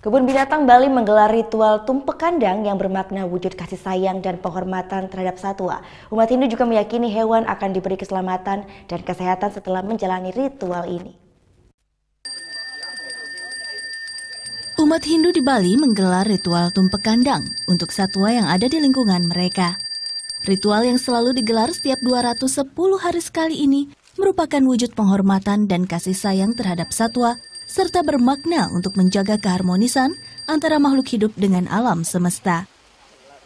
Kebun Binatang Bali menggelar ritual tumpek kandang yang bermakna wujud kasih sayang dan penghormatan terhadap satwa. Umat Hindu juga meyakini hewan akan diberi keselamatan dan kesehatan setelah menjalani ritual ini. Umat Hindu di Bali menggelar ritual tumpek kandang untuk satwa yang ada di lingkungan mereka. Ritual yang selalu digelar setiap 210 hari sekali ini merupakan wujud penghormatan dan kasih sayang terhadap satwa, serta bermakna untuk menjaga keharmonisan antara makhluk hidup dengan alam semesta.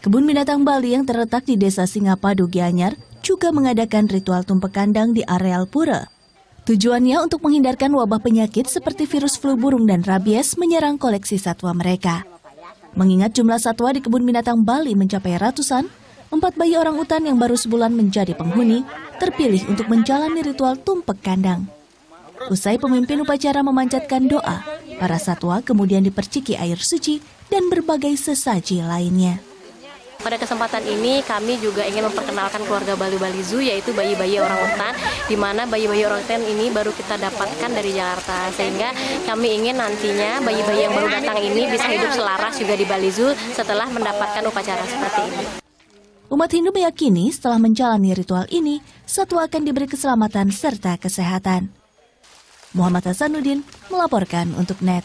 Kebun Binatang Bali yang terletak di Desa Singapadu, Gianyar juga mengadakan ritual tumpek kandang di areal pura. Tujuannya untuk menghindarkan wabah penyakit seperti virus flu burung dan rabies menyerang koleksi satwa mereka. Mengingat jumlah satwa di Kebun Binatang Bali mencapai ratusan, 4 bayi orang utan yang baru sebulan menjadi penghuni terpilih untuk menjalani ritual tumpek kandang. Usai pemimpin upacara memanjatkan doa, para satwa kemudian diperciki air suci dan berbagai sesaji lainnya. Pada kesempatan ini kami juga ingin memperkenalkan keluarga Bali Zoo, yaitu bayi-bayi orang utan, di mana bayi-bayi orang utan ini baru kita dapatkan dari Jakarta, sehingga kami ingin nantinya bayi-bayi yang baru datang ini bisa hidup selaras juga di Bali Zoo setelah mendapatkan upacara seperti ini. Umat Hindu meyakini setelah menjalani ritual ini, satwa akan diberi keselamatan serta kesehatan. Muhammad Hasanuddin melaporkan untuk NET.